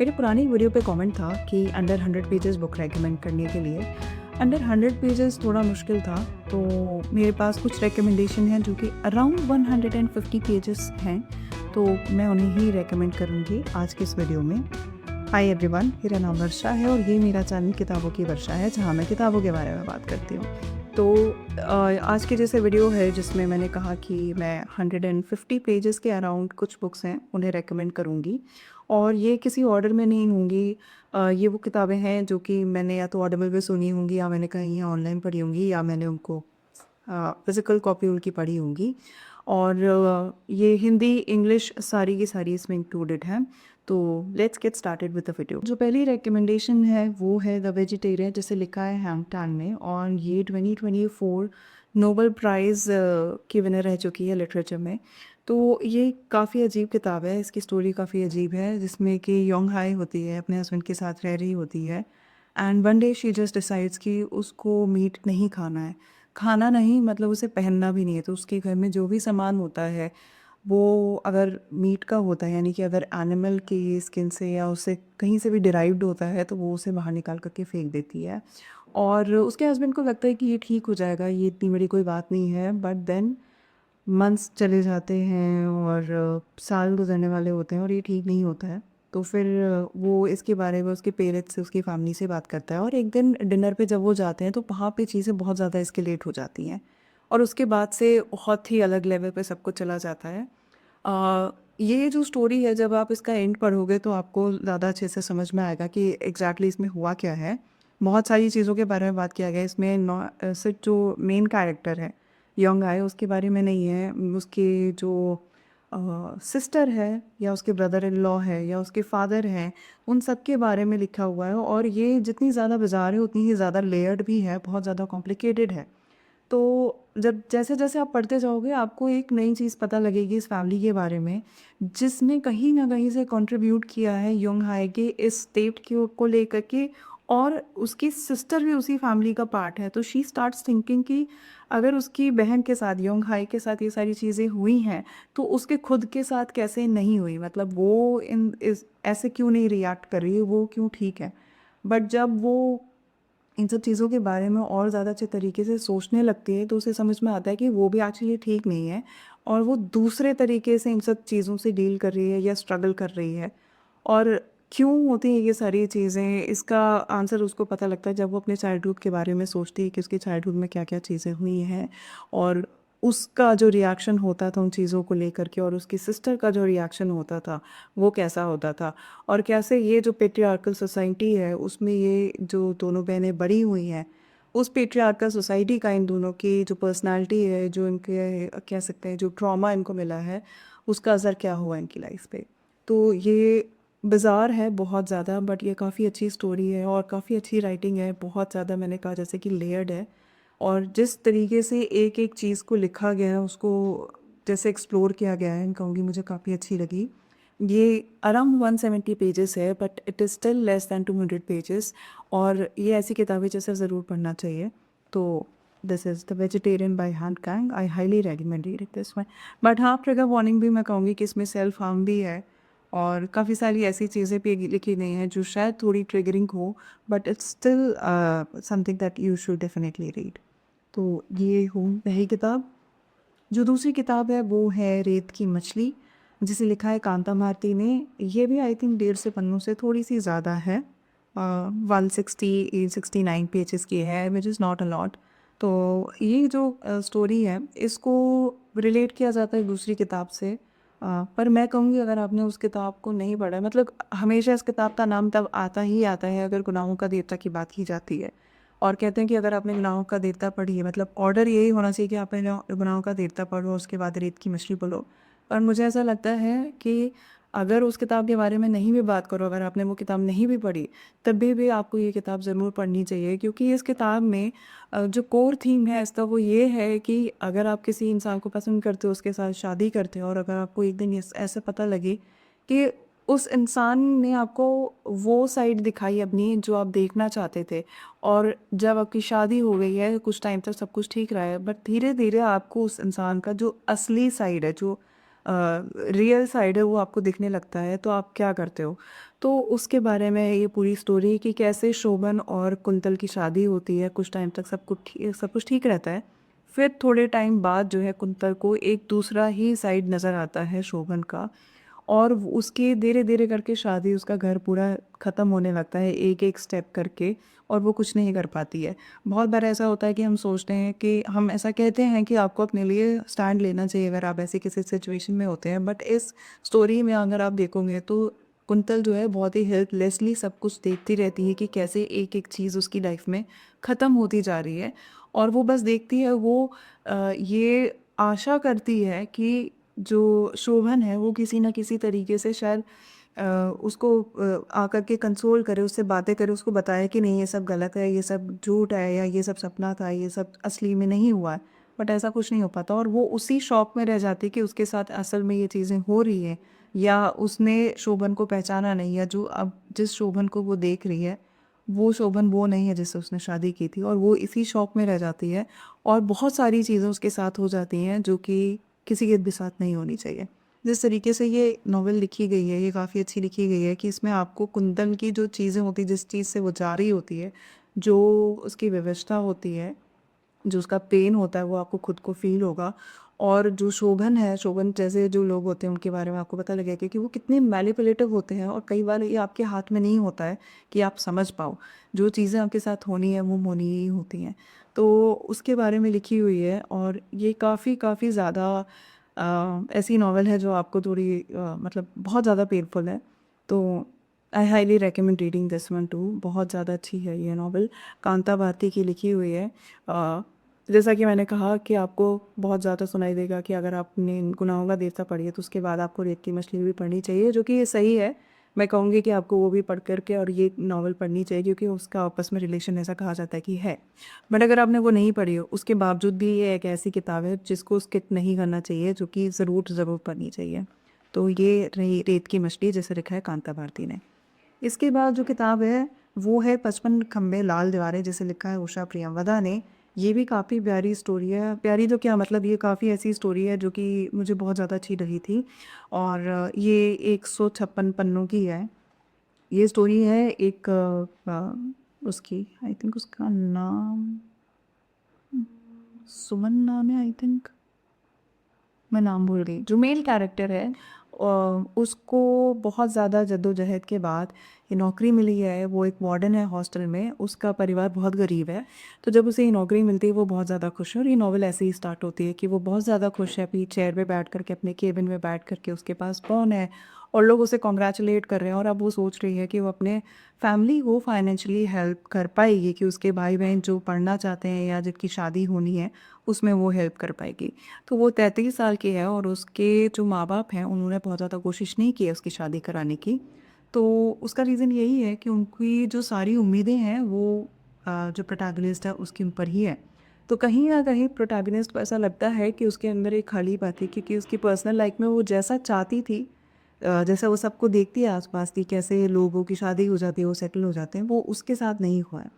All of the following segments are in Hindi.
मेरे पुरानी वीडियो पे कमेंट था कि अंडर 100 पेजेस बुक रेकमेंड करने के लिए। अंडर 100 पेजेस थोड़ा मुश्किल था, तो मेरे पास कुछ रिकमेंडेशन हैं जो कि अराउंड 150 पेजेस हैं, तो मैं उन्हें ही रेकमेंड करूँगी आज की इस वीडियो में। हाय एवरीवन, मेरा नाम वर्षा है और ये मेरा चैनल किताबों की वर्षा है, जहाँ मैं किताबों के बारे में बात करती हूँ। तो आज की जैसे वीडियो है जिसमें मैंने कहा कि मैं 150 पेजेस के अराउंड कुछ बुक्स हैं उन्हें रेकमेंड करूँगी, और ये किसी ऑर्डर में नहीं होंगी। ये वो किताबें हैं जो कि मैंने या तो ऑडिबल पे सुनी होंगी, या मैंने कहीं ऑनलाइन पढ़ी होंगी, या मैंने उनको फिज़िकल कॉपी उनकी पढ़ी होंगी। और ये हिंदी इंग्लिश सारी की सारी इसमें इंक्लूडेड हैं। तो let's get started with the video. जो पहली रिकमेंडेशन है वो है द वेजिटेरियन, जिसे लिखा है हैंग टैंग ने, और ये 2024 नोबेल प्राइज़ की विनर रह चुकी है लिटरेचर में। तो ये काफ़ी अजीब किताब है, इसकी स्टोरी काफ़ी अजीब है, जिसमें कि योंग हाई होती है, अपने हस्बैंड के साथ रह रही होती है, and one day she just decides कि उसको मीट नहीं खाना है। खाना नहीं मतलब उसे पहनना भी नहीं है, तो उसके घर में जो भी सामान होता है वो अगर मीट का होता है, यानी कि अगर एनिमल की स्किन से या उससे कहीं से भी डिराइव्ड होता है, तो वो उसे बाहर निकाल करके फेंक देती है। और उसके हस्बैंड को लगता है कि ये ठीक हो जाएगा, ये इतनी बड़ी कोई बात नहीं है, बट देन मंथ्स चले जाते हैं और साल गुजरने वाले होते हैं और ये ठीक नहीं होता है। तो फिर वो इसके बारे में उसके पेरेंट्स से, उसकी फैमिली से बात करता है, और एक दिन डिनर पे जब वो जाते हैं तो वहाँ पे चीज़ें बहुत ज़्यादा एस्केलेट हो जाती हैं, और उसके बाद से बहुत ही अलग लेवल पे सब कुछ चला जाता है। ये जो स्टोरी है, जब आप इसका एंड पढ़ोगे तो आपको ज़्यादा अच्छे से समझ में आएगा कि एग्जैक्टली इसमें हुआ क्या है। बहुत सारी चीज़ों के बारे में बात किया गया है इसमें। सिर्फ जो मेन कैरेक्टर है यंग आए उसके बारे में नहीं है, उसके जो सिस्टर है, या उसके ब्रदर इन लॉ है, या उसके फादर हैं, उन सब के बारे में लिखा हुआ है। और ये जितनी ज़्यादा बिजार है उतनी ही ज़्यादा लेयर्ड भी है, बहुत ज़्यादा कॉम्प्लिकेटेड है। तो जब जैसे जैसे आप पढ़ते जाओगे आपको एक नई चीज़ पता लगेगी इस फैमिली के बारे में, जिसने कहीं ना कहीं से कंट्रीब्यूट किया है योंग हाई के इस स्टेट को लेकर के, और उसकी सिस्टर भी उसी फैमिली का पार्ट है। तो शी स्टार्ट्स थिंकिंग कि अगर उसकी बहन के साथ, योंग हाई के साथ ये सारी चीज़ें हुई हैं, तो उसके खुद के साथ कैसे नहीं हुई, मतलब वो ऐसे क्यों नहीं रिएक्ट कर रही है, वो क्यों ठीक है। बट जब वो इन सब चीज़ों के बारे में और ज़्यादा अच्छे तरीके से सोचने लगती है, तो उसे समझ में आता है कि वो भी एक्चुअली ठीक नहीं है, और वो दूसरे तरीके से इन सब चीज़ों से डील कर रही है या स्ट्रगल कर रही है। और क्यों होती हैं ये सारी चीज़ें, इसका आंसर उसको पता लगता है जब वो अपने चाइल्डहुड के बारे में सोचती है कि उसके चाइल्डहुड में क्या क्या चीज़ें हुई हैं, और उसका जो रिएक्शन होता था उन चीज़ों को लेकर के, और उसकी सिस्टर का जो रिएक्शन होता था वो कैसा होता था, और कैसे ये जो पेट्रियार्कल सोसाइटी है उसमें ये जो दोनों बहनें बड़ी हुई हैं, उस पेट्रियार्कल सोसाइटी का इन दोनों की जो पर्सनालिटी है, जो इनके कह सकते हैं जो ट्रॉमा इनको मिला है, उसका असर क्या हुआ इनकी लाइफ पे। तो ये बाज़ार है बहुत ज़्यादा, बट ये काफ़ी अच्छी स्टोरी है और काफ़ी अच्छी राइटिंग है, बहुत ज़्यादा मैंने कहा जैसे कि लेयर्ड है। और जिस तरीके से एक एक चीज़ को लिखा गया है, उसको जैसे एक्सप्लोर किया गया है, कहूँगी मुझे काफ़ी अच्छी लगी। ये अराउंड 170 पेजेस है, but it is still less than 200 pages, और ये ऐसी किताबें जैसे ज़रूर पढ़ना चाहिए। तो this is the vegetarian by Han Kang, I highly recommend reading this one. But हाँ, ट्रिगर वार्निंग भी मैं कहूँगी कि इसमें सेल्फ हार्म भी है, और काफ़ी सारी ऐसी चीज़ें भी लिखी गई हैं जो शायद थोड़ी ट्रिगरिंग हो, but it's still something that you should definitely read. तो ये हो पहली किताब। जो दूसरी किताब है वो है रेत की मछली, जिसे लिखा है कांता भारती ने। ये भी आई थिंक 150 पन्नों से थोड़ी सी ज़्यादा है, 169 पेजेस की है, which is not a lot. तो ये जो स्टोरी है इसको रिलेट किया जाता है दूसरी किताब से, पर मैं कहूँगी अगर आपने उस किताब को नहीं पढ़ा है, मतलब हमेशा इस किताब का नाम तब आता है अगर गुनाहों का देवता की बात की जाती है, और कहते हैं कि अगर आपने गुनाहों का देवता पढ़ी है, मतलब ऑर्डर यही होना चाहिए कि आप पहले गुनाहों का देवता पढ़ो, उसके बाद रेत की मछली पढ़ो। और मुझे ऐसा लगता है कि अगर उस किताब के बारे में नहीं भी बात करो, अगर आपने वो किताब नहीं भी पढ़ी, तब भी आपको ये किताब ज़रूर पढ़नी चाहिए, क्योंकि इस किताब में जो कोर थीम है इसका वो ये है कि अगर आप किसी इंसान को पसंद करते हो, उसके साथ शादी करते हो, और अगर आपको एक दिन ऐसे पता लगे कि उस इंसान ने आपको वो साइड दिखाई अपनी जो आप देखना चाहते थे, और जब आपकी शादी हो गई है, कुछ टाइम तक सब कुछ ठीक रहा है, बट धीरे धीरे आपको उस इंसान का जो असली साइड है, जो रियल साइड है वो आपको दिखने लगता है, तो आप क्या करते हो? तो उसके बारे में ये पूरी स्टोरी कि कैसे शोभन और कुंतल की शादी होती है, कुछ टाइम तक सब कुछ ठीक रहता है। फिर थोड़े टाइम बाद जो है कुंतल को एक दूसरा ही साइड नज़र आता है शोभन का, और उसकी धीरे-धीरे करके शादी, उसका घर पूरा ख़त्म होने लगता है एक-एक स्टेप करके, और वो कुछ नहीं कर पाती है। बहुत बार ऐसा होता है कि हम सोचते हैं कि हम ऐसा कहते हैं कि आपको अपने लिए स्टैंड लेना चाहिए अगर आप ऐसी किसी सिचुएशन में होते हैं, बट इस स्टोरी में अगर आप देखोगे तो कुंतल जो है बहुत ही हेल्पलेसली सब कुछ देखती रहती है कि कैसे एक-एक चीज़ उसकी लाइफ में ख़त्म होती जा रही है, और वो बस देखती है, वो ये आशा करती है कि जो शोभन है वो किसी न किसी तरीके से शायद उसको आकर के कंसोल करे, उससे बातें करे, उसको बताए कि नहीं ये सब गलत है, ये सब झूठ है, या ये सब सपना था, ये सब असली में नहीं हुआ है। बट ऐसा कुछ नहीं हो पाता, और वो उसी शॉक में रह जाती कि उसके साथ असल में ये चीज़ें हो रही हैं, या उसने शोभन को पहचाना नहीं, या जो अब जिस शोभन को वो देख रही है वो शोभन वो नहीं है जिससे उसने शादी की थी, और वो इसी शौक में रह जाती है, और बहुत सारी चीज़ें उसके साथ हो जाती हैं जो कि किसी के भी साथ नहीं होनी चाहिए। जिस तरीके से ये नॉवेल लिखी गई है, ये काफ़ी अच्छी लिखी गई है कि इसमें आपको कुंदन की जो चीज़ें होती हैं, जिस चीज़ से वो जा रही होती है, जो उसकी विवशता होती है, जो उसका पेन होता है, वो आपको खुद को फ़ील होगा। और जो शोभन है, शोभन जैसे जो लोग होते हैं उनके बारे में आपको पता लगेगा कि वो कितने मैनिपुलेटिव होते हैं, और कई बार ये आपके हाथ में नहीं होता है कि आप समझ पाओ। जो चीज़ें आपके साथ होनी है वो होनी ही होती हैं। तो उसके बारे में लिखी हुई है, और ये काफ़ी ज़्यादा ऐसी नॉवेल है जो आपको थोड़ी मतलब बहुत ज़्यादा पेनफुल है। तो I highly recommend reading this one to. बहुत ज़्यादा अच्छी है ये नॉवेल, कांता भारती की लिखी हुई है। जैसा कि मैंने कहा कि आपको बहुत ज़्यादा सुनाई देगा कि अगर आपने गुनाहों का देवता पढ़ी है तो उसके बाद आपको रेत की मछली भी पढ़नी चाहिए, जो कि ये सही है। मैं कहूँगी कि आपको वो भी पढ़ कर के और ये नॉवल पढ़नी चाहिए, क्योंकि उसका आपस में रिलेशन ऐसा कहा जाता है कि है। बट अगर आपने वो नहीं पढ़ी हो, उसके बावजूद भी ये एक ऐसी किताब है जिसको स्किप नहीं करना चाहिए, जो कि ज़रूर पढ़नी चाहिए। तो ये रही रेत की मछली, जैसे लिखा है कांता भारती ने। इसके बाद जो किताब है वो है 55 खंबे लाल दीवारें, जिसे लिखा है उषा प्रियंवदा ने। ये भी काफ़ी प्यारी स्टोरी है। प्यारी तो क्या मतलब, ये काफ़ी ऐसी स्टोरी है जो कि मुझे बहुत ज़्यादा अच्छी लगी थी, और ये 156 पन्नों की है। ये स्टोरी है एक उसकी, आई थिंक उसका नाम सुमन नाम है, आई थिंक, मैं नाम भूल गई। जो मेल कैरेक्टर है उसको बहुत ज़्यादा जद्दोजहद के बाद ये नौकरी मिली है। वो एक वार्डन है हॉस्टल में, उसका परिवार बहुत गरीब है। तो जब उसे ये नौकरी मिलती है वो बहुत ज़्यादा खुश है, और ये नॉवल ऐसे ही स्टार्ट होती है कि वो बहुत ज़्यादा खुश है, अपनी चेयर पे बैठ करके, अपने केबिन में बैठ करके, उसके पास फ़ोन है और लोग उसे कॉन्ग्रेचुलेट कर रहे हैं, और अब वो सोच रही है कि वो अपने फैमिली को फाइनेंशियली हेल्प कर पाएगी, कि उसके भाई बहन जो पढ़ना चाहते हैं या जिनकी शादी होनी है उसमें वो हेल्प कर पाएगी। तो वो 33 साल की है, और उसके जो माँ-बाप हैं उन्होंने बहुत ज़्यादा कोशिश नहीं की है उसकी शादी कराने की। तो उसका रीज़न यही है कि उनकी जो सारी उम्मीदें हैं वो जो प्रोटैगनिस्ट है उसके ऊपर ही है। तो कहीं न कहीं प्रोटैगनिस्ट को ऐसा लगता है कि उसके अंदर एक खाली बात है, क्योंकि उसकी पर्सनल लाइफ़ में वो जैसा चाहती थी, जैसा वो सबको देखती है आस-पास कि कैसे लोगों की शादी हो जाती है, वो सेटल हो जाते हैं, वो उसके साथ नहीं हुआ है।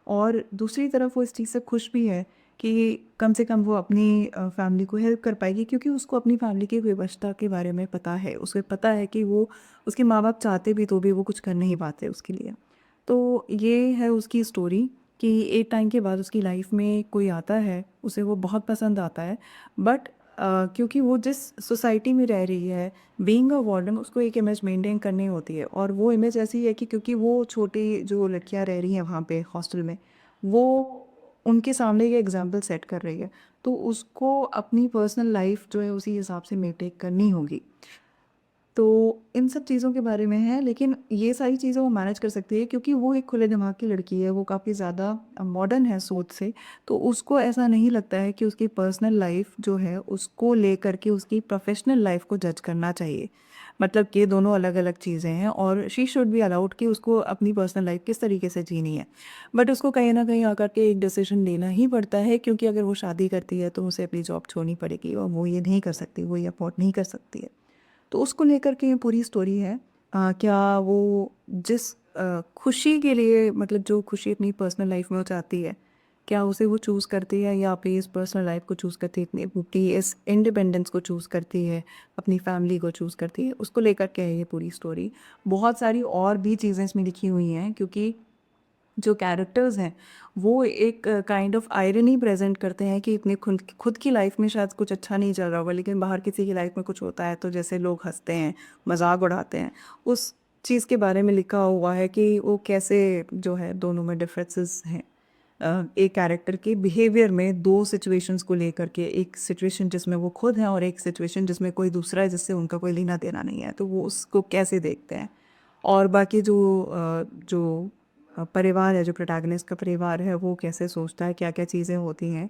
और दूसरी तरफ वो इस चीज़ से खुश भी है कि कम से कम वो अपनी फैमिली को हेल्प कर पाएगी, क्योंकि उसको अपनी फैमिली की विवशता के बारे में पता है। उसे पता है कि वो, उसके माँ-बाप चाहते भी तो भी वो कुछ कर नहीं पाते उसके लिए। तो ये है उसकी स्टोरी कि एक टाइम के बाद उसकी लाइफ़ में कोई आता है, उसे वो बहुत पसंद आता है, बट क्योंकि वो जिस सोसाइटी में रह रही है, बीइंग अ वार्डन, उसको एक इमेज मेंटेन करनी होती है, और वो इमेज ऐसी है कि क्योंकि वो छोटी जो लड़कियां रह रही हैं वहाँ पे हॉस्टल में, वो उनके सामने ये एग्जाम्पल सेट कर रही है, तो उसको अपनी पर्सनल लाइफ जो है उसी हिसाब से मेंटेन करनी होगी। तो इन सब चीज़ों के बारे में है, लेकिन ये सारी चीज़ें वो मैनेज कर सकती है क्योंकि वो एक खुले दिमाग की लड़की है, वो काफ़ी ज़्यादा मॉडर्न है सोच से। तो उसको ऐसा नहीं लगता है कि उसकी पर्सनल लाइफ जो है उसको लेकर के उसकी प्रोफेशनल लाइफ को जज करना चाहिए। मतलब कि ये दोनों अलग-अलग चीज़ें हैं, और शी शुड बी अलाउड कि उसको अपनी पर्सनल लाइफ किस तरीके से जीनी है। बट उसको कहीं न कहीं आकर के एक डिसीज़न लेना ही पड़ता है, क्योंकि अगर वो शादी करती है तो उसे अपनी जॉब छोड़नी पड़ेगी, और वो ये नहीं कर सकती, वो ये अफ़ोर्ड नहीं कर सकती है। तो उसको लेकर के ये पूरी स्टोरी है। क्या वो जिस खुशी के लिए, मतलब जो खुशी अपनी पर्सनल लाइफ में वो चाहती है क्या उसे वो चूज़ करती है या अपनी इस पर्सनल लाइफ को चूज़ करती है, अपनी इस इंडिपेंडेंस को चूज़ करती है, अपनी फैमिली को चूज़ करती है, उसको लेकर के है ये पूरी स्टोरी। बहुत सारी और भी चीज़ें इसमें लिखी हुई हैं, क्योंकि जो कैरेक्टर्स हैं वो एक काइंड ऑफ आयरनी प्रेजेंट करते हैं कि अपनी खुद खुद की लाइफ में शायद कुछ अच्छा नहीं चल रहा होगा, लेकिन बाहर किसी की लाइफ में कुछ होता है तो जैसे लोग हंसते हैं, मजाक उड़ाते हैं, उस चीज़ के बारे में लिखा हुआ है कि वो कैसे जो है दोनों में डिफरेंसेस हैं। एक कैरेक्टर के बिहेवियर में दो सिचुएशंस को लेकर के, एक सिचुएशन जिसमें वो खुद हैं और एक सिचुएशन जिसमें कोई दूसरा है जिससे उनका कोई लेना देना नहीं है, तो वो उसको कैसे देखते हैं। और बाकी जो परिवार है, जो प्रोटैगनिस्ट का परिवार है, वो कैसे सोचता है, क्या क्या चीज़ें होती हैं,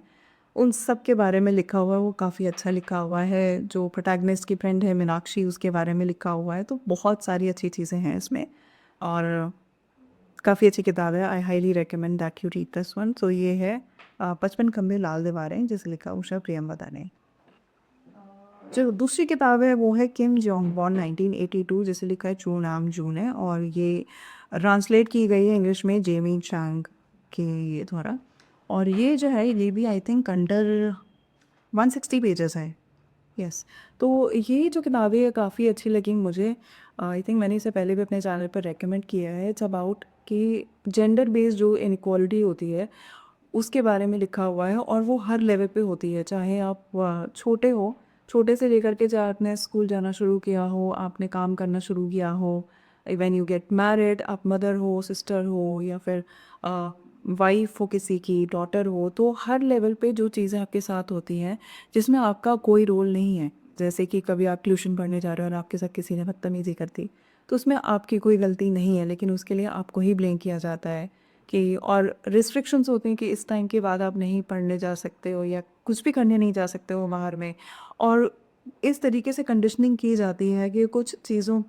उन सब के बारे में लिखा हुआ है। वो काफ़ी अच्छा लिखा हुआ है। जो प्रोटैगनिस्ट की फ्रेंड है मीनाक्षी, उसके बारे में लिखा हुआ है। तो बहुत सारी अच्छी चीज़ें हैं इसमें, और काफ़ी अच्छी किताब है। I highly recommend that you read this one. So ये है 55 खंबे लाल दीवारें, जिसे लिखा उषा प्रियंवदा ने। जो दूसरी किताब है वो है किम जोंग बॉर्न 1982, जिसे लिखा है चू नाम जून है, और ये ट्रांसलेट की गई है इंग्लिश में जेमी चांग के द्वारा। और ये जो है ये भी आई थिंक अंडर 160 पेजेस है। यस। तो ये जो किताबें है काफ़ी अच्छी लगी मुझे। आई थिंक मैंने इसे पहले भी अपने चैनल पर रेकमेंड किया है। इट्स अबाउट कि जेंडर बेस्ड जो इनक्वालिटी होती है उसके बारे में लिखा हुआ है, और वो हर लेवल पे होती है, चाहे आप छोटे हो, छोटे से लेकर के चाहे आपने स्कूल जाना शुरू किया हो, आपने काम करना शुरू किया हो, व्हेन यू गेट मैरिड, आप मदर हो, सिस्टर हो, या फिर वाइफ हो, किसी की डॉटर हो, तो हर लेवल पे जो चीज़ें आपके साथ होती हैं जिसमें आपका कोई रोल नहीं है, जैसे कि कभी आप ट्यूशन पढ़ने जा रहे हो और आपके साथ किसी ने बदतमीज़ी कर दी, तो उसमें आपकी कोई गलती नहीं है, लेकिन उसके लिए आपको ही ब्लेम किया जाता है कि, और रिस्ट्रिक्शंस होती हैं कि इस टाइम के बाद आप नहीं पढ़ने जा सकते हो या कुछ भी करने नहीं जा सकते हो बाहर में। और इस तरीके से कंडीशनिंग की जाती है कि कुछ चीज़ों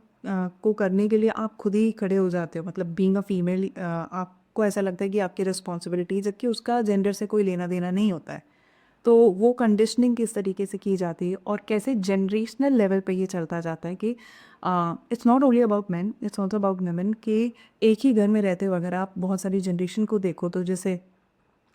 को करने के लिए आप खुद ही खड़े हो जाते हो, मतलब बीइंग अ फीमेल आपको ऐसा लगता है कि आपकी रिस्पॉन्सिबिलिटी, जबकि उसका जेंडर से कोई लेना देना नहीं होता है। तो वो कंडीशनिंग किस तरीके से की जाती है और कैसे जनरेशनल लेवल पे ये चलता जाता है कि it's not only about man, it's also about women, कि एक ही घर में रहते हो अगर आप बहुत सारी जनरेशन को देखो, तो जैसे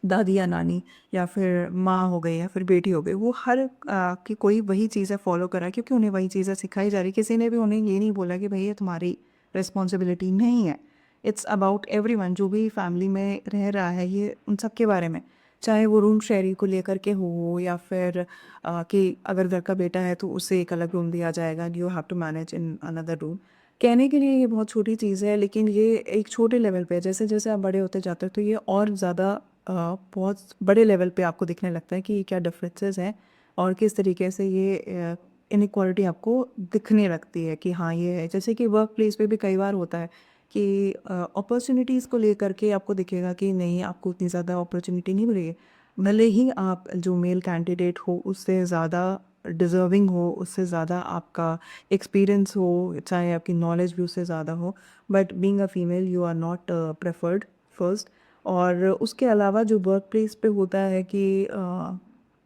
दादी या नानी या फिर माँ हो गई या फिर बेटी हो गई, वो हर की कोई वही चीज़ें फॉलो करा क्योंकि उन्हें वही चीज़ें सिखाई जा रही। किसी ने भी उन्हें ये नहीं बोला कि भाई ये तुम्हारी रिस्पॉन्सिबिलिटी नहीं है। इट्स अबाउट एवरीवन, जो भी फैमिली में रह रहा है, ये उन सब के बारे में, चाहे वो रूम शेयरिंग को लेकर के हो या फिर कि अगर घर का बेटा है तो उसे एक अलग रूम दिया जाएगा, you have to manage in another room. कहने के लिए ये बहुत छोटी चीज़ है, लेकिन ये एक छोटे लेवल पे है। जैसे जैसे आप बड़े होते जाते हो तो ये और ज़्यादा बहुत बड़े लेवल पे आपको दिखने लगता है कि क्या डिफरेंसेस हैं और किस तरीके से ये इनइक्वालिटी आपको दिखने लगती है कि हाँ ये है। जैसे कि वर्क प्लेस पे भी कई बार होता है कि अपॉर्चुनिटीज़ को लेकर के आपको दिखेगा कि नहीं, आपको उतनी ज़्यादा अपॉर्चुनिटी नहीं मिलेगी, भले ही आप जो मेल कैंडिडेट हो उससे ज़्यादा डिज़र्विंग हो, उससे ज़्यादा आपका एक्सपीरियंस हो, चाहे आपकी नॉलेज भी उससे ज़्यादा हो, but being a female you are not preferred first. और उसके अलावा जो वर्क प्लेस पे होता है कि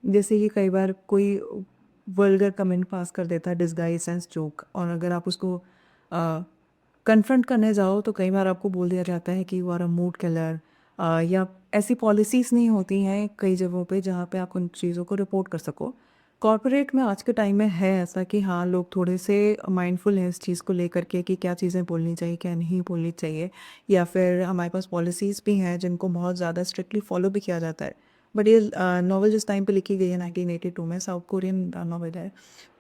जैसे कि कई बार कोई वल्गर कमेंट पास कर देता है, डिस्गाइज एज जोक, और अगर आप उसको कन्फ्रंट करने जाओ तो कई बार आपको बोल दिया जाता है कि you are a mood killer, या ऐसी पॉलिसीज़ नहीं होती हैं कई जगहों पे जहाँ पे आप उन चीज़ों को रिपोर्ट कर सको। कॉर्पोरेट में आज के टाइम में है ऐसा कि हाँ, लोग थोड़े से माइंडफुल हैं इस चीज़ को लेकर के कि क्या चीज़ें बोलनी चाहिए, क्या नहीं बोलनी चाहिए, या फिर हमारे पास पॉलिसीज़ भी हैं जिनको बहुत ज़्यादा स्ट्रिक्टली फॉलो भी किया जाता है। बट ये नॉवल जिस टाइम पे लिखी गई है 1982 में, साउथ कोरियन नॉवल है,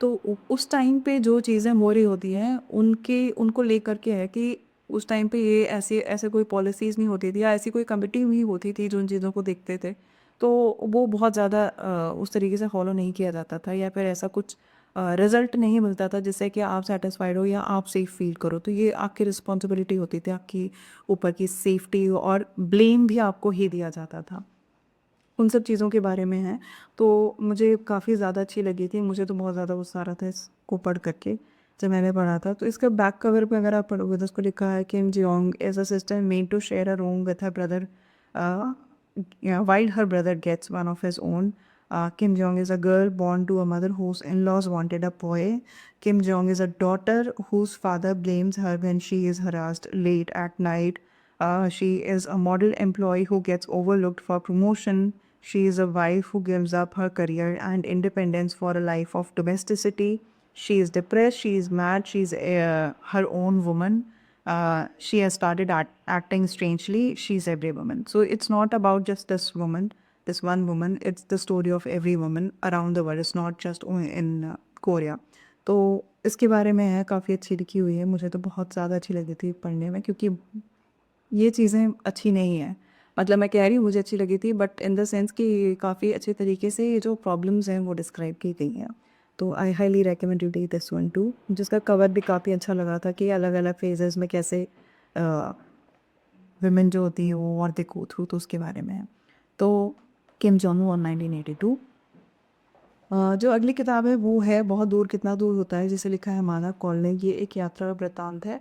तो उस टाइम पे जो चीज़ें हो रही होती हैं उनके उनको लेकर के है कि उस टाइम पे ये ऐसे ऐसे कोई पॉलिसीज़ नहीं होती थी या ऐसी कोई कमिटी भी होती थी जो उन चीज़ों को देखते थे, तो वो बहुत ज़्यादा उस तरीके से फॉलो नहीं किया जाता था, या फिर ऐसा कुछ रिजल्ट नहीं मिलता था जिससे कि आप सेटिस्फाइड हो या आप सेफ फील करो। तो ये आपकी रिस्पॉन्सिबिलिटी होती थी, आपकी ऊपर की सेफ्टी, और ब्लेम भी आपको ही दिया जाता था। उन सब चीज़ों के बारे में है। तो मुझे काफ़ी ज़्यादा अच्छी लगी थी, मुझे तो बहुत ज़्यादा गुस्सा आ रहा था इसको पढ़ करके जब मैंने पढ़ा था। तो इसका बैक कवर पे अगर आप पढ़ोगे तो उसको लिखा है, Kim Jeong is a sister made to share a room with her brother while her brother gets one of his own. Kim Jong is a girl born to a mother whose in-laws wanted a boy. Kim Jong is a daughter whose father blames her when she is harassed late at night She is a model employee who gets overlooked for promotion. She is a wife who gives up her career and independence for a life of domesticity. She is depressed, she is mad, she is her own woman. She has started acting strangely. She's every woman. So it's not about just this woman, this one woman. It's the story of every woman around the world. It's not just in Korea. तो इसके बारे में है, काफ़ी अच्छी लिखी हुई है, मुझे तो बहुत ज़्यादा अच्छी लगी थी पढ़ने में, क्योंकि ये चीज़ें अच्छी नहीं हैं। मतलब मैं कह रही हूँ मुझे अच्छी लगी थी, बट इन द सेंस कि काफ़ी अच्छे तरीके से ये जो प्रॉब्लम्स हैं वो डिस्क्राइब की गई हैं। तो I highly recommend you read this one to. जिसका कवर भी काफ़ी अच्छा लगा था कि अलग अलग फेजेस में कैसे विमेन जो होती है वो और दे गो थ्रू, तो उसके बारे में है। तो किम जोंग और 1982। जो अगली किताब है वो है बहुत दूर कितना दूर होता है, जिसे लिखा है माना कौल ने। ये एक यात्रा वृत्तांत है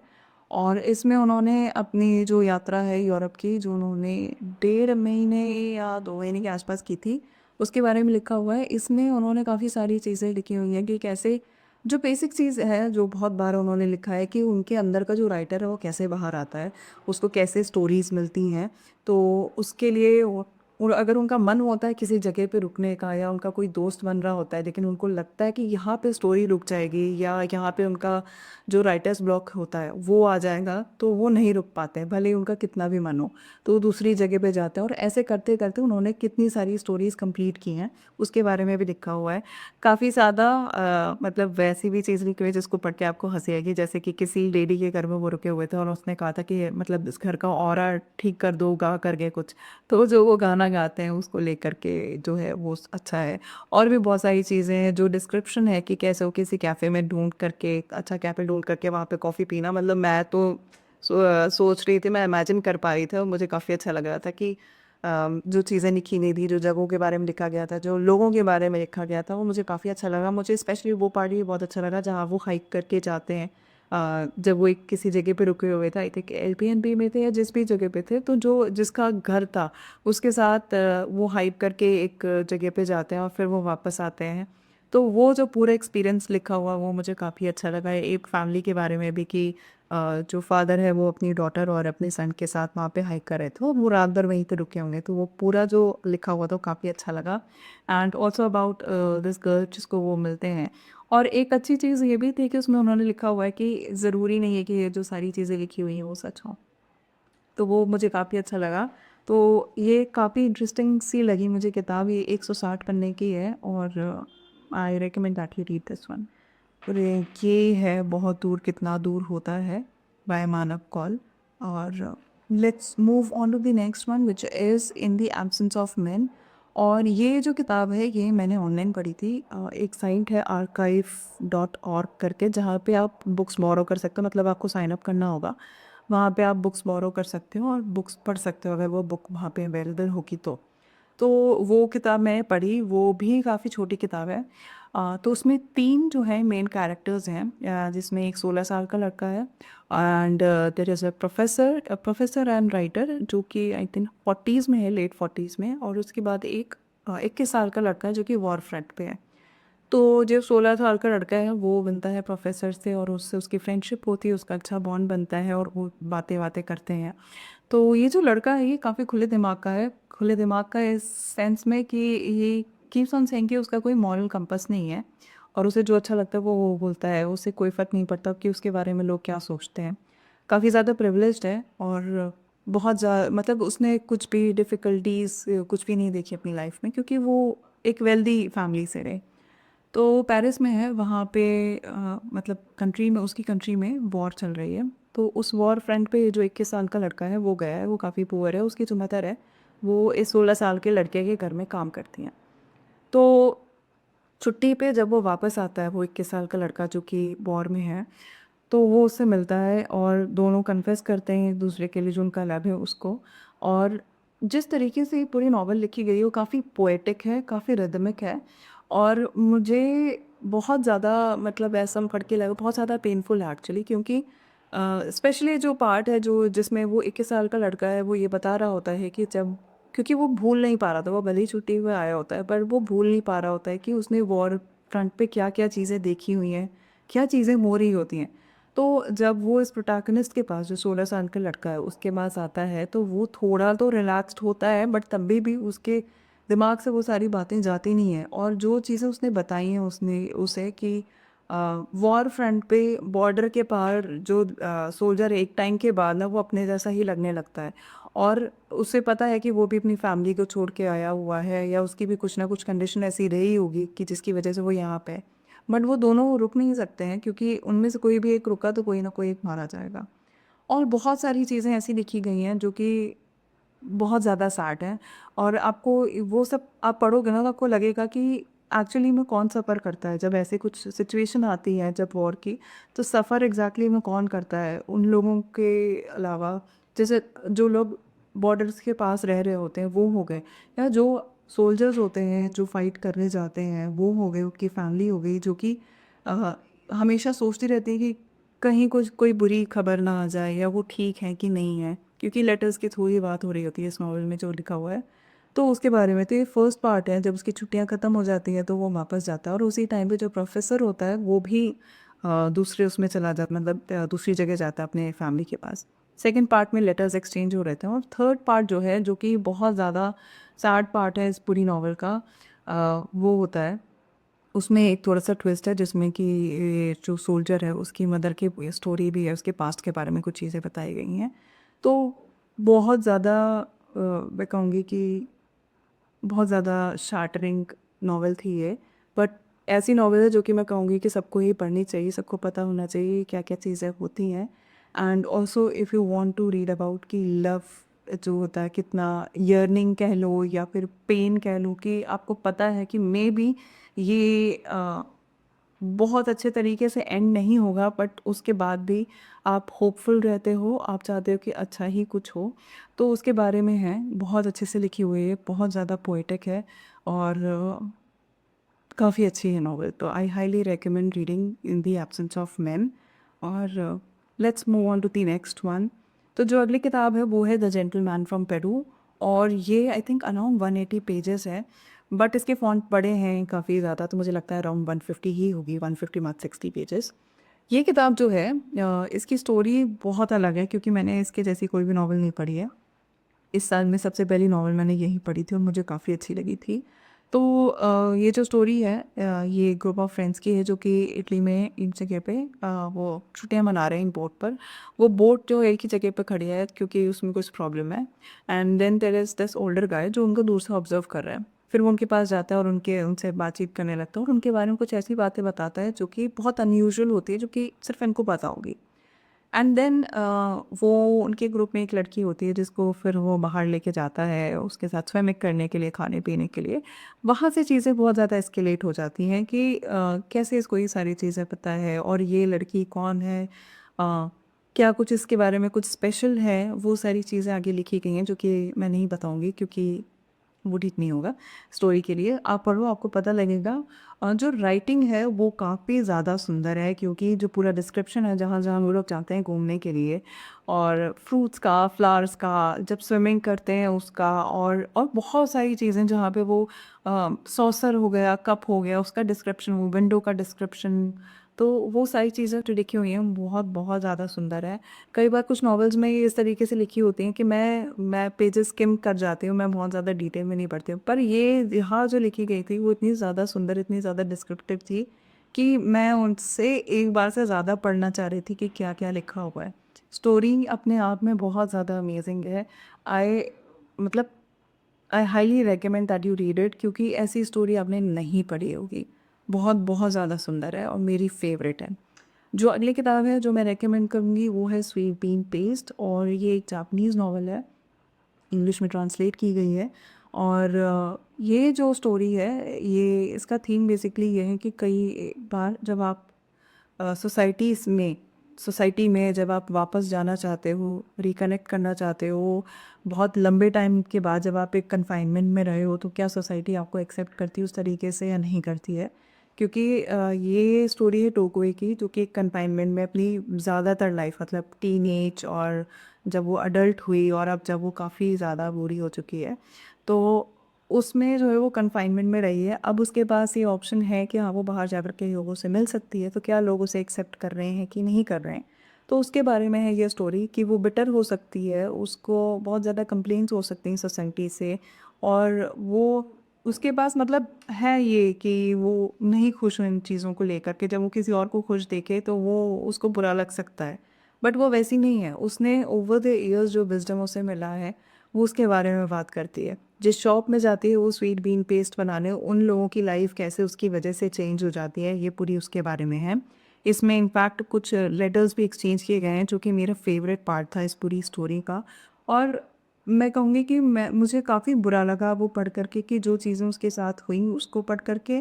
और इसमें उन्होंने अपनी जो यात्रा है यूरोप की, जो उन्होंने 1.5 महीने या 2 महीने के आसपास की थी, उसके बारे में लिखा हुआ है। इसमें उन्होंने काफ़ी सारी चीज़ें लिखी हुई हैं कि कैसे, जो बेसिक चीज़ है जो बहुत बार उन्होंने लिखा है, कि उनके अंदर का जो राइटर है वो कैसे बाहर आता है, उसको कैसे स्टोरीज़ मिलती हैं। तो उसके लिए और अगर उनका मन होता है किसी जगह पे रुकने का, या उनका कोई दोस्त बन रहा होता है लेकिन उनको लगता है कि यहाँ पे स्टोरी रुक जाएगी, या यहाँ पे उनका जो राइटर्स ब्लॉक होता है वो आ जाएगा, तो वो नहीं रुक पाते हैं, भले ही उनका कितना भी मन हो, तो वो दूसरी जगह पे जाते हैं। और ऐसे करते करते उन्होंने कितनी सारी स्टोरीज़ कंप्लीट की हैं, उसके बारे में भी लिखा हुआ है। काफ़ी ज़्यादा मतलब वैसी भी चीज़ लिखी हुई है जिसको पढ़ के आपको हंसी आएगी। जैसे कि किसी लेडी के घर में वो रुके हुए थे और उसने कहा था कि मतलब इस घर का ऑरा ठीक कर दो गा करके कुछ, तो जो वो गाना गाते हैं उसको लेकर के जो है वो अच्छा है। और भी बहुत सारी चीज़ें हैं, जो डिस्क्रिप्शन है कि कैसे वो किसी कैफ़े में ढूंढ करके, अच्छा कैफ़े ढूंढ करके वहाँ पे कॉफ़ी पीना, मतलब मैं तो सोच रही थी, मैं इमेजिन कर पा रही थी, और मुझे काफ़ी अच्छा लग रहा था कि जो चीज़ें लिखी नहीं थी, जो जगहों के बारे में लिखा गया था, जो लोगों के बारे में लिखा गया था, वो मुझे काफ़ी अच्छा लगा। मुझे स्पेशली वो पार्ट भी बहुत अच्छा लगा जहाँ वो हाइक करके जाते हैं। जब वो एक किसी जगह पे रुके हुए थे, आई थिंक एयरबीएनबी में थे या जिस भी जगह पे थे, तो जो जिसका घर था उसके साथ वो हाइक करके एक जगह पे जाते हैं और फिर वो वापस आते हैं। तो वो जो पूरा एक्सपीरियंस लिखा हुआ वो मुझे काफ़ी अच्छा लगा। एक फैमिली के बारे में भी कि जो फादर है वो अपनी डॉटर और अपने सन के साथ वहाँ पे हाइक कर रहे थे, वो रात भर वहीं पे रुके होंगे, तो वो पूरा जो लिखा हुआ था वो काफ़ी अच्छा लगा। And also about this girl जिसको वो मिलते हैं। और एक अच्छी चीज़ ये भी थी कि उसमें उन्होंने लिखा हुआ है कि ज़रूरी नहीं है कि ये जो सारी चीज़ें लिखी हुई हैं वो सच हों, तो वो मुझे काफ़ी अच्छा लगा। तो ये काफ़ी इंटरेस्टिंग सी लगी मुझे किताब। ये 160 पन्ने की है और I recommend that you read this one. और ये है बहुत दूर कितना दूर होता है बाय मानव कौल। और let's move on to the next one which is in the absence of men. और ये जो किताब है ये मैंने ऑनलाइन पढ़ी थी। एक साइट है archive.org करके, जहाँ पे आप बुक्स बोरो कर सकते हो, मतलब आपको साइन अप करना होगा। वहाँ पे आप बुक्स बोरो कर सकते हो और बुक्स पढ़ सकते हो अगर वो बुक वहाँ पे अवेलेबल होगी तो वो किताब मैंने पढ़ी, वो भी काफ़ी छोटी किताब है। तो उसमें 3 जो हैं मेन कैरेक्टर्स हैं, जिसमें एक 16 साल का लड़का है, and there is a professor and writer जो कि आई थिंक 40s में है, लेट 40s में। और उसके बाद एक 21 साल का लड़का है जो कि वॉर फ्रंट पे है। तो जो 16 साल का लड़का है वो बनता है प्रोफेसर से, और उससे उसकी फ्रेंडशिप होती है, उसका अच्छा बॉन्ड बनता है और वो बातें बातें करते हैं। तो ये जो लड़का है ये काफ़ी खुले दिमाग का है, खुले दिमाग का इस सेंस में कि ये कीप्स ऑन सेइंग कि उसका कोई मॉरल कंपास नहीं है, और उसे जो अच्छा लगता है वो बोलता है, उसे कोई फ़र्क नहीं पड़ता कि उसके बारे में लोग क्या सोचते हैं। काफ़ी ज़्यादा प्रिविलेज्ड है और बहुत मतलब उसने कुछ भी डिफ़िकल्टीज़ कुछ भी नहीं देखी अपनी लाइफ में, क्योंकि वो एक वेल्दी फैमिली से रहे। तो पेरिस में है, वहाँ पे मतलब कंट्री में, उसकी कंट्री में वॉर चल रही है। तो उस वॉर फ्रंट पे जो 21 साल का लड़का है वो गया है, वो काफ़ी पुअर है। उसकी जो मदर है वो इस 16 साल के लड़के के घर में काम करती हैं। तो छुट्टी पे जब वो वापस आता है, वो 21 साल का लड़का जो कि वॉर में है, तो वो उससे मिलता है और दोनों कन्फेस करते हैं एक दूसरे के लिए जो उनका लव है उसको। और जिस तरीके से ये पूरी नॉवल लिखी गई है वो काफ़ी पोएटिक है, काफ़ी रिदमिक है, और मुझे बहुत ज़्यादा मतलब ऐसा पढ़ के लगा बहुत ज़्यादा पेनफुल है एक्चुअली, क्योंकि स्पेशली जो पार्ट है जो जिसमें वो 21 साल का लड़का है वो ये बता रहा होता है कि जब, क्योंकि वो भूल नहीं पा रहा था, वो भले ही छुट्टी हुए आया होता है पर वो भूल नहीं पा रहा होता है कि उसने वॉर फ्रंट पे क्या क्या चीज़ें देखी हुई हैं, क्या चीज़ें हो रही होती हैं। तो जब वो इस प्रोटैगनिस्ट के पास, जो 16 साल का लड़का है, उसके पास आता है, तो वो थोड़ा तो रिलैक्स्ड होता है, बट तब भी उसके दिमाग से वो सारी बातें जाती नहीं हैं। और जो चीज़ें उसने बताई हैं उसने उसे कि वॉर फ्रंट पे बॉर्डर के पार जो सोल्जर एक टाइम के बाद ना वो अपने जैसा ही लगने लगता है। और उसे पता है कि वो भी अपनी फैमिली को छोड़ के आया हुआ है, या उसकी भी कुछ ना कुछ कंडीशन ऐसी रही होगी कि जिसकी वजह से वो यहाँ पे है। बट वो दोनों रुक नहीं सकते हैं, क्योंकि उनमें से कोई भी एक रुका तो कोई ना कोई एक मारा जाएगा। और बहुत सारी चीज़ें ऐसी लिखी गई हैं जो कि बहुत ज़्यादा सैड हैं। और आपको वो सब आप पढ़ोगे ना तो आपको लगेगा कि एक्चुअली में कौन सफ़र करता है जब ऐसे कुछ सिचुएशन आती है जब वॉर की। तो सफ़र एग्जैक्टली में कौन करता है उन लोगों के अलावा, जैसे जो लोग बॉर्डर्स के पास रह रहे होते हैं वो हो गए, या जो सोल्जर्स होते हैं जो फाइट करने जाते हैं वो हो गए, उनकी फैमिली हो गई, जो कि अ, हमेशा सोचती रहती है कि कहीं कुछ कोई बुरी खबर ना आ जाए, या वो ठीक है कि नहीं है, क्योंकि लेटर्स के थ्रू ही बात हो रही होती है इस नॉवल में जो लिखा हुआ है। तो उसके बारे में तो ये फर्स्ट पार्ट है, जब उसकी छुट्टियां ख़त्म हो जाती हैं तो वो वापस जाता है, और उसी टाइम पे जो प्रोफेसर होता है वो भी दूसरे उसमें चला जाता, मतलब दूसरी जगह जाता है अपने फैमिली के पास। सेकेंड पार्ट में लेटर्स एक्सचेंज हो रहे थे। और थर्ड पार्ट जो है, जो कि बहुत ज़्यादा सैड पार्ट है इस पूरी नॉवल का, वो होता है, उसमें एक थोड़ा सा ट्विस्ट है जिसमें कि ये जो सोल्जर है उसकी मदर की स्टोरी भी है, उसके पास्ट के बारे में कुछ चीज़ें बताई गई हैं। तो बहुत ज़्यादा मैं कहूँगी कि बहुत ज़्यादा शार्टरिंग नॉवल थी ये। बट ऐसी नॉवल है जो कि मैं कहूँगी कि सबको ही पढ़नी चाहिए, सबको पता होना चाहिए क्या क्या चीज़ें होती हैं। And also if you want to read about कि लव जो होता है कितना, यर्निंग कह लो या फिर पेन कह लो, कि आपको पता है कि मे बी ये बहुत अच्छे तरीके से एंड नहीं होगा, बट उसके बाद भी आप होपफुल रहते हो, आप चाहते हो कि अच्छा ही कुछ हो। तो उसके बारे में है, बहुत अच्छे से लिखी हुई है, बहुत ज़्यादा पोएटिक है, और काफ़ी अच्छी है नॉवल। तो I highly recommend reading in the absence of man. और let's move on to the next one. तो जो अगली किताब है वो है द जेंटलमैन फ्रॉम पेरू, और ये आई थिंक अराउंड 180 पेजेस है, बट इसके फॉन्ट बड़े हैं काफ़ी ज़्यादा, तो मुझे लगता है अराउंड 150 ही होगी, 150 मत 60 पेजेस। ये किताब जो है इसकी स्टोरी बहुत अलग है, क्योंकि मैंने इसके जैसी कोई भी नॉवल नहीं पढ़ी है। इस साल में सबसे पहली नॉवल मैंने यही पढ़ी थी और मुझे काफ़ी अच्छी लगी थी। तो ये जो स्टोरी है ये ग्रुप ऑफ फ्रेंड्स की है जो कि इटली में एक जगह पे वो छुट्टियां मना रहे हैं एक बोट पर। वो बोट जो एक ही जगह पे खड़ी है क्योंकि उसमें कुछ प्रॉब्लम है। And then there is this older guy जो उनको दूर से ऑब्जर्व कर रहा है। फिर वो उनके पास जाता है और उनसे बातचीत करने लगता है और उनके बारे में कुछ ऐसी बातें बताता है जो कि बहुत अनयूजुअल होती है, जो कि सिर्फ इनको पता होगी। एंड देन वो उनके ग्रुप में एक लड़की होती है जिसको फिर वो बाहर लेके जाता है उसके साथ स्विमिंग करने के लिए, खाने पीने के लिए। वहाँ से चीज़ें बहुत ज़्यादा एस्केलेट हो जाती हैं कि कैसे इसको ये सारी चीज़ें पता है और ये लड़की कौन है, क्या कुछ इसके बारे में कुछ स्पेशल है। वो सारी चीज़ें आगे लिखी गई हैं जो कि मैं नहीं बताऊँगी, क्योंकि वो ठीक नहीं होगा स्टोरी के लिए। आप पढ़ो, आपको पता लगेगा। जो राइटिंग है वो काफ़ी ज़्यादा सुंदर है, क्योंकि जो पूरा डिस्क्रिप्शन है जहाँ-जहाँ वो लोग जाते हैं घूमने के लिए, और फ्रूट्स का, फ्लावर्स का, जब स्विमिंग करते हैं उसका, और बहुत सारी चीज़ें जहाँ पे वो सॉसर हो गया, कप हो गया, उसका डिस्क्रिप्शन, वो विंडो का डिस्क्रिप्शन। तो वो सारी चीज़ें जो लिखी हुई हैं बहुत बहुत ज़्यादा सुंदर है। कई बार कुछ नॉवेल्स में ये इस तरीके से लिखी होती हैं कि मैं पेजेस स्किम कर जाती हूँ, मैं बहुत ज़्यादा डिटेल में नहीं पढ़ती हूँ, पर ये यहाँ जो लिखी गई थी वो इतनी ज़्यादा सुंदर, इतनी ज़्यादा डिस्क्रिप्टिव थी कि मैं उनसे एक बार से ज़्यादा पढ़ना चाह रही थी कि क्या क्या लिखा हुआ है। स्टोरी अपने आप में बहुत ज़्यादा अमेजिंग है। आई मतलब आई highly recommend that you read it, क्योंकि ऐसी स्टोरी आपने नहीं पढ़ी होगी। बहुत बहुत ज़्यादा सुंदर है और मेरी फेवरेट है। जो अगली किताब है जो मैं रेकमेंड करूँगी वो है स्वीट बीन पेस्ट, और ये एक जापानीज़ नॉवल है, इंग्लिश में ट्रांसलेट की गई है। और ये जो स्टोरी है, ये इसका थीम बेसिकली ये है कि कई बार जब आप सोसाइटी में जब आप वापस जाना चाहते हो, रिकनेक्ट करना चाहते हो, बहुत लंबे टाइम के बाद जब आप एक कन्फाइनमेंट में रहे हो, तो क्या सोसाइटी आपको एक्सेप्ट करती है उस तरीके से या नहीं करती है। क्योंकि ये स्टोरी है टोकुए की, जो कि एक कन्फाइनमेंट में अपनी ज़्यादातर लाइफ, मतलब टीनेज और जब वो अडल्ट हुई और अब जब वो काफ़ी ज़्यादा बूढ़ी हो चुकी है, तो उसमें जो है वो कन्फाइनमेंट में रही है। अब उसके पास ये ऑप्शन है कि हाँ, वो बाहर जाकर के लोगों से मिल सकती है, तो क्या लोग उसे एक्सेप्ट कर रहे हैं कि नहीं कर रहे हैं? तो उसके बारे में है ये स्टोरी कि वो बिटर हो सकती है, उसको बहुत ज़्यादा कंप्लेंट्स हो सकती हैं सोसाइटी से, और वो उसके पास मतलब है ये कि वो नहीं खुश हो इन चीज़ों को लेकर के, जब वो किसी और को खुश देखे तो वो उसको बुरा लग सकता है। बट वो वैसी नहीं है, उसने ओवर द ईयर्स जो विज़डम उसे मिला है, वो उसके बारे में बात करती है। जिस शॉप में जाती है वो स्वीट बीन पेस्ट बनाने, उन लोगों की लाइफ कैसे उसकी वजह से चेंज हो जाती है, ये पूरी उसके बारे में है। इसमें इनफैक्ट कुछ लेटर्स भी एक्सचेंज किए गए हैं, जो कि मेरा फेवरेट पार्ट था इस पूरी स्टोरी का। और मैं कहूँगी कि मैं मुझे काफ़ी बुरा लगा वो पढ़ करके कि जो चीज़ें उसके साथ हुई उसको पढ़ करके,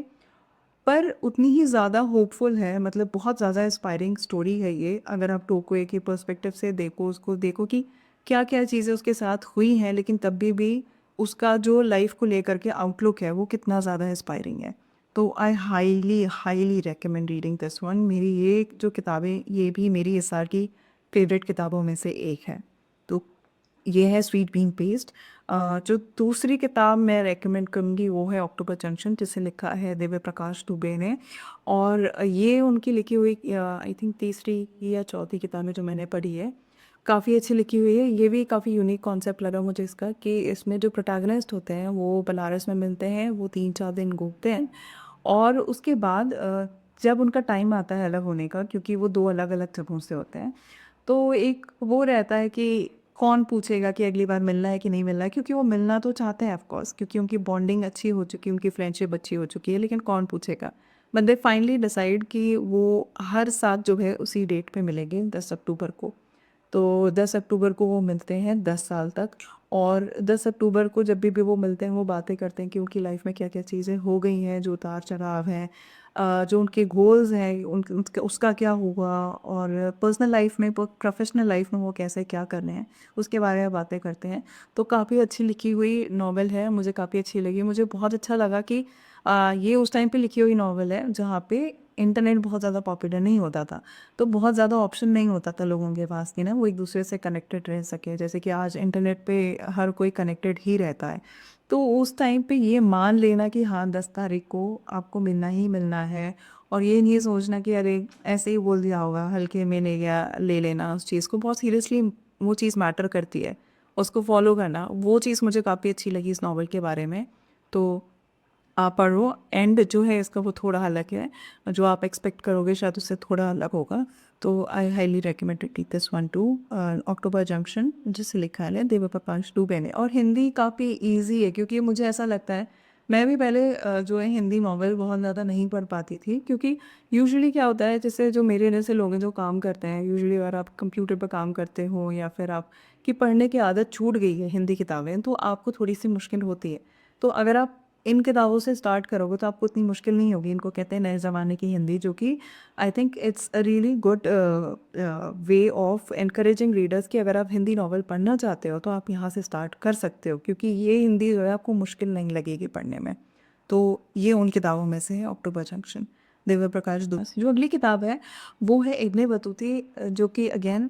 पर उतनी ही ज़्यादा होपफुल है, मतलब बहुत ज़्यादा इंस्पायरिंग स्टोरी है ये। अगर आप टोकुए के पर्सपेक्टिव से देखो, उसको देखो कि क्या क्या चीज़ें उसके साथ हुई हैं, लेकिन तब भी उसका जो लाइफ को लेकर के आउटलुक है वो कितना ज़्यादा इंस्पायरिंग है। तो I highly highly recommend reading this one. मेरी ये जो किताबें, ये भी मेरी इस साल की फेवरेट किताबों में से एक है। तो ये है स्वीट बीन पेस्ट। जो दूसरी किताब मैं रेकमेंड करूँगी वो है अक्टूबर जंक्शन, जिसे लिखा है दिव्य प्रकाश दुबे ने। और ये उनकी लिखी हुई आई थिंक तीसरी या चौथी किताब है जो मैंने पढ़ी है। काफ़ी अच्छी लिखी हुई है। ये भी काफ़ी यूनिक कॉन्सेप्ट लगा मुझे इसका, कि इसमें जो प्रोटैगनिस्ट होते हैं वो बनारस में मिलते हैं, वो 3-4 दिन घूमते हैं, और उसके बाद जब उनका टाइम आता है अलग होने का, क्योंकि वो 2 अलग-अलग जगहों से होते हैं, तो एक वो रहता है कि कौन पूछेगा कि अगली बार मिलना है कि नहीं मिलना है, क्योंकि वो मिलना तो चाहते हैं ऑफ कोर्स, क्योंकि उनकी बॉन्डिंग अच्छी हो चुकी है, उनकी फ्रेंडशिप अच्छी हो चुकी है, लेकिन कौन पूछेगा? बट दे फाइनली डिसाइड कि वो हर साल जो है उसी डेट पे मिलेंगे, 10 अक्टूबर को। तो 10 अक्टूबर को वो मिलते हैं 10 साल तक, और 10 अक्टूबर को जब भी वो मिलते हैं वो बातें करते हैं कि उनकी लाइफ में क्या-क्या चीज़ें हो गई हैं, जो उतार-चढ़ाव हैं, जो उनके गोल्स हैं, उसका क्या हुआ, और पर्सनल लाइफ में, प्रोफेशनल लाइफ में वो कैसे क्या कर रहे हैं, उसके बारे में बातें करते हैं। तो काफ़ी अच्छी लिखी हुई नॉवल है, मुझे काफ़ी अच्छी लगी। मुझे बहुत अच्छा लगा कि ये उस टाइम पे लिखी हुई नॉवल है जहाँ पे इंटरनेट बहुत ज़्यादा पॉपुलर नहीं होता था। तो बहुत ज़्यादा ऑप्शन नहीं होता था लोगों के पास कि ना वो एक दूसरे से कनेक्टेड रह सके, जैसे कि आज इंटरनेट पे हर कोई कनेक्टेड ही रहता है। तो उस टाइम पे ये मान लेना कि हाँ 10 तारीख को आपको मिलना ही मिलना है, और ये नहीं सोचना कि अरे ऐसे ही बोल दिया होगा, हल्के में ले गया, ले लेना उस चीज़ को बहुत सीरियसली, वो चीज़ मैटर करती है, उसको फॉलो करना, वो चीज़ मुझे काफ़ी अच्छी लगी इस नॉवल के बारे में। तो आप पढ़ो, एंड जो है इसका वो थोड़ा अलग है, जो आप एक्सपेक्ट करोगे शायद उससे थोड़ा अलग होगा। तो I highly recommend to read this one too, October Junction, जिसे लिखा है देव प्रकाश दुबे ने। और हिंदी काफ़ी इजी है, क्योंकि मुझे ऐसा लगता है, मैं भी पहले जो है हिंदी नॉवेल बहुत ज़्यादा नहीं पढ़ पाती थी, क्योंकि यूजुअली क्या होता है, जैसे जो मेरे जैसे लोग हैं जो काम करते हैं, यूजुअली अगर आप कंप्यूटर पर काम करते हो या फिर आप की पढ़ने की आदत छूट गई है हिंदी किताबें, तो आपको थोड़ी सी मुश्किल होती है। तो अगर आप इन किताबों से स्टार्ट करोगे तो आपको इतनी मुश्किल नहीं होगी। इनको कहते हैं नए ज़माने की हिंदी, जो कि I think it's a really good way of encouraging readers, कि अगर आप हिंदी नॉवल पढ़ना चाहते हो तो आप यहाँ से स्टार्ट कर सकते हो, क्योंकि ये हिंदी जो है आपको मुश्किल नहीं लगेगी पढ़ने में। तो ये उन किताबों में से है अक्टूबर जंक्शन, दिव्य प्रकाश दुबे। जो अगली किताब है वो है इब्ने बतूती, जो कि अगेन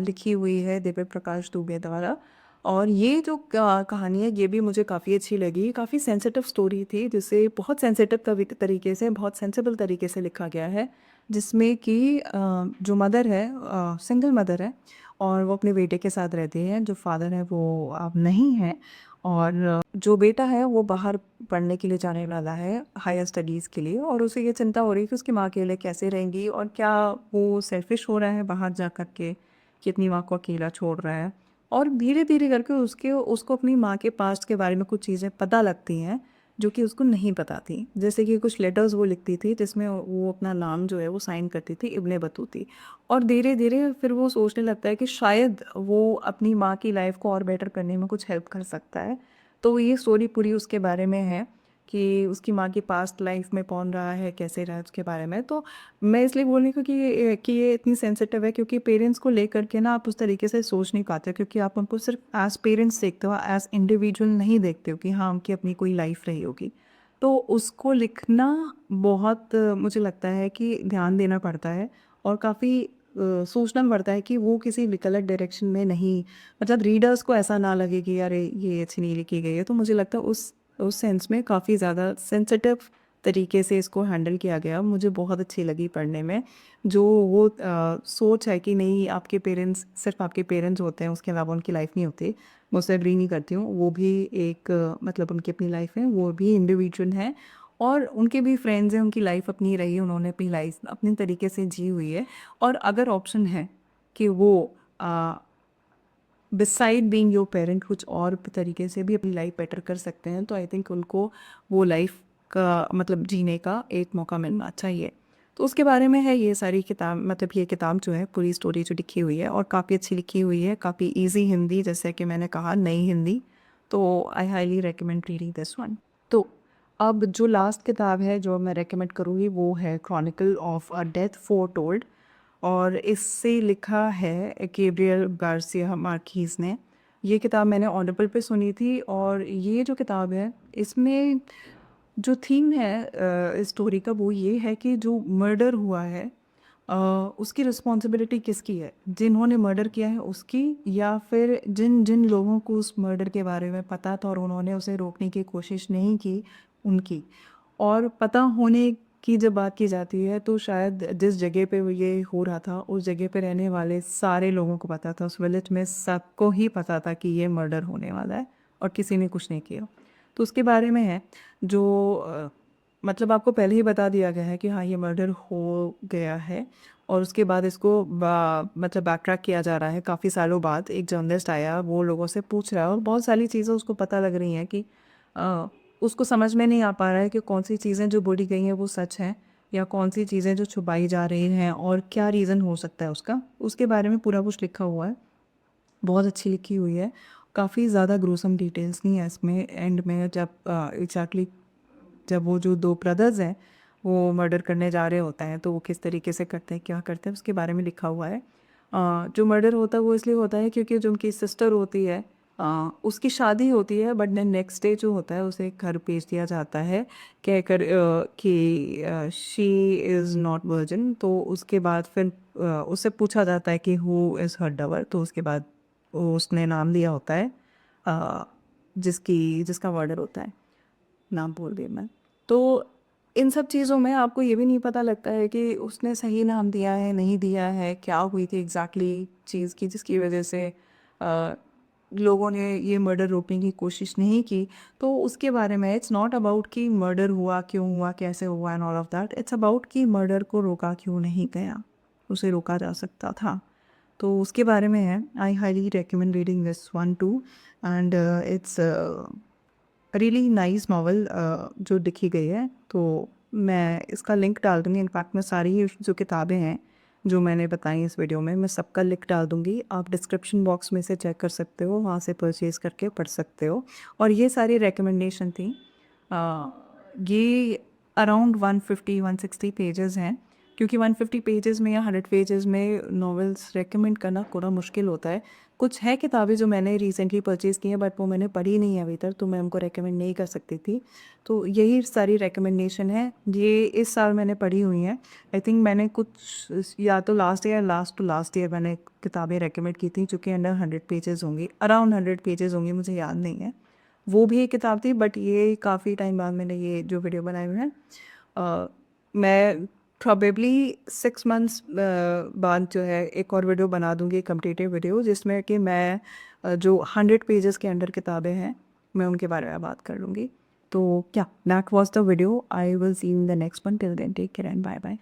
लिखी हुई है दिव्य प्रकाश दुबे द्वारा। और ये जो कहानी है ये भी मुझे काफ़ी अच्छी लगी। काफ़ी सेंसिटिव स्टोरी थी, जिसे बहुत सेंसिटिव तरीके से, बहुत सेंसिबल तरीके से लिखा गया है, जिसमें कि जो मदर है, सिंगल मदर है, और वो अपने बेटे के साथ रहती है। जो फादर है वो अब नहीं है, और जो बेटा है वो बाहर पढ़ने के लिए जाने वाला है, हायर स्टडीज़ के लिए, और उसे ये चिंता हो रही है कि उसकी माँ अकेले कैसे रहेंगी, और क्या वो सेल्फिश हो रहा है बाहर जा कर के, कि अपनी माँ को अकेला छोड़ रहा है। और धीरे-धीरे करके उसको अपनी माँ के पास्ट के बारे में कुछ चीज़ें पता लगती हैं, जो कि उसको नहीं पता थी। जैसे कि कुछ लेटर्स वो लिखती थी, जिसमें वो अपना नाम जो है वो साइन करती थी इब्ने बतूती। और धीरे-धीरे फिर वो सोचने लगता है कि शायद वो अपनी माँ की लाइफ़ को और बेटर करने में कुछ हेल्प कर सकता है। तो ये स्टोरी पूरी उसके बारे में है, कि उसकी माँ की पास्ट लाइफ में कौन रहा है, कैसे रहा है, उसके बारे में। तो मैं इसलिए बोल रही हूँ कि ये इतनी सेंसिटिव है, क्योंकि पेरेंट्स को लेकर के ना आप उस तरीके से सोच नहीं पाते, क्योंकि आप उनको सिर्फ एज पेरेंट्स देखते हो, एज इंडिविजुअल नहीं देखते हो कि हाँ उनकी अपनी कोई लाइफ रही होगी। तो उसको लिखना बहुत मुझे लगता है कि ध्यान देना पड़ता है, और काफ़ी सोचना पड़ता है कि वो किसी गलत डायरेक्शन में नहीं, मतलब रीडर्स को ऐसा ना लगे कि अरे ये अच्छी नहीं लिखी गई है। तो मुझे लगता है उस उस सेंस में काफ़ी ज़्यादा सेंसिटिव तरीके से इसको हैंडल किया गया, मुझे बहुत अच्छी लगी पढ़ने में। जो वो सोच है कि नहीं आपके पेरेंट्स सिर्फ आपके पेरेंट्स होते हैं, उसके अलावा उनकी लाइफ नहीं होती, मैं उससे एग्री नहीं करती हूँ। वो भी एक मतलब उनकी अपनी लाइफ है, वो भी इंडिविजुअल हैं और उनके भी फ्रेंड्स हैं, उनकी लाइफ अपनी रही है, उन्होंने अपनी लाइफ अपने तरीके से जी हुई है। और अगर ऑप्शन है कि वो बिसाइड बीइंग योर पेरेंट कुछ और तरीके से भी अपनी लाइफ बेटर कर सकते हैं, तो आई थिंक उनको वो लाइफ का मतलब जीने का एक मौका मिलना चाहिए। तो उसके बारे में है ये सारी किताब, मतलब ये किताब जो है पूरी स्टोरी जो लिखी हुई है और काफ़ी अच्छी लिखी हुई है, काफ़ी इजी हिंदी, जैसे कि मैंने कहा नई हिंदी। तो I highly recommend reading this one. तो अब जो लास्ट किताब है जो मैं रेकमेंड करूँगी वो है Chronicle of a death four told, और इससे लिखा है गैब्रियल गार्सिया मार्कीज़ ने। ये किताब मैंने ऑडिबल पे सुनी थी और ये जो किताब है इसमें जो थीम है इस स्टोरी का वो ये है कि जो मर्डर हुआ है उसकी रिस्पॉन्सिबिलिटी किसकी है, जिन्होंने मर्डर किया है उसकी, या फिर जिन जिन लोगों को उस मर्डर के बारे में पता था और उन्होंने उसे रोकने की कोशिश नहीं की उनकी। और पता होने की जब बात की जाती है तो शायद जिस जगह पे वो ये हो रहा था उस जगह पे रहने वाले सारे लोगों को पता था, उस विलेज में सबको ही पता था कि ये मर्डर होने वाला है और किसी ने कुछ नहीं किया। तो उसके बारे में है जो मतलब आपको पहले ही बता दिया गया है कि हाँ ये मर्डर हो गया है, और उसके बाद इसको मतलब बैकट्रैक किया जा रहा है। काफ़ी सालों बाद एक जर्नलिस्ट आया, वो लोगों से पूछ रहा है और बहुत सारी चीज़ें उसको पता लग रही हैं कि उसको समझ में नहीं आ पा रहा है कि कौन सी चीज़ें जो बोली गई हैं वो सच हैं या कौन सी चीज़ें जो छुपाई जा रही हैं और क्या रीज़न हो सकता है उसका। उसके बारे में पूरा कुछ लिखा हुआ है, बहुत अच्छी लिखी हुई है। काफ़ी ज़्यादा ग्रूसम डिटेल्स नहीं है इसमें। एंड में जब एग्जैक्टली जब वो जो दो ब्रदर्स हैं वो मर्डर करने जा रहे होते हैं तो वो किस तरीके से करते हैं, क्या करते हैं, उसके बारे में लिखा हुआ है। जो मर्डर होता है वो इसलिए होता है क्योंकि जो उनकी सिस्टर होती है उसकी शादी होती है, बट देन नेक्स्ट डे जो होता है उसे घर भेज दिया जाता है कहकर कि शी इज़ नॉट वर्जिन। तो उसके बाद फिर उससे पूछा जाता है कि हु इज़ हर डवर, तो उसके बाद उसने नाम दिया होता है अ, जिसका मर्डर होता है, नाम भूल गई मैं। तो इन सब चीज़ों में आपको ये भी नहीं पता लगता है कि उसने सही नाम दिया है, नहीं दिया है, क्या हुई थी एग्ज़ैक्टली चीज़ की जिसकी वज़ह से अ, लोगों ने ये मर्डर रोकने की कोशिश नहीं की। तो उसके बारे में इट्स नॉट अबाउट कि मर्डर हुआ, क्यों हुआ, कैसे हुआ and all of that. It's about कि मर्डर को रोका क्यों नहीं गया, उसे रोका जा सकता था। तो उसके बारे में है। I highly recommend reading this one to, and it's really nice novel जो लिखी गई है। तो मैं इसका लिंक डाल दूँगी, इनफैक्ट मैं सारी जो किताबें हैं जो मैंने बताई इस वीडियो में, मैं सबका लिंक डाल दूँगी। आप डिस्क्रिप्शन बॉक्स में से चेक कर सकते हो, वहाँ से परचेज़ करके पढ़ सकते हो। और ये सारी रिकमेंडेशन थी। अ, ये अराउंड 150-160 पेजेस हैं, क्योंकि 150 पेजेस में या 100 पेजेस में नॉवेल्स रेकमेंड करना थोड़ा मुश्किल होता है। कुछ है किताबें जो मैंने रिसेंटली परचेज़ की हैं बट वो मैंने पढ़ी नहीं है अभी तक, तो मैं उनको रेकमेंड नहीं कर सकती थी। तो यही सारी रिकमेंडेशन है, ये इस साल मैंने पढ़ी हुई हैं। आई थिंक मैंने कुछ या तो last year last to last year मैंने किताबें रेकमेंड की थी जो कि अंडर 100 पेजेज़ होंगी, अराउंड 100 पेजेज़ होंगी, मुझे याद नहीं है। वो भी एक किताब थी, बट ये काफ़ी टाइम बाद मैंने ये जो वीडियो बनाए हुए हैं। मैं प्रॉबेबली 6 मंथ्स बाद जो है एक और वीडियो बना दूँगी, कंप्लीटेड वीडियो, जिसमें कि मैं जो 100 पेजेस के अंडर किताबें हैं मैं उनके बारे में बात कर लूँगी। तो क्या that was the video. I will see you in the next one. Till then take care and bye bye.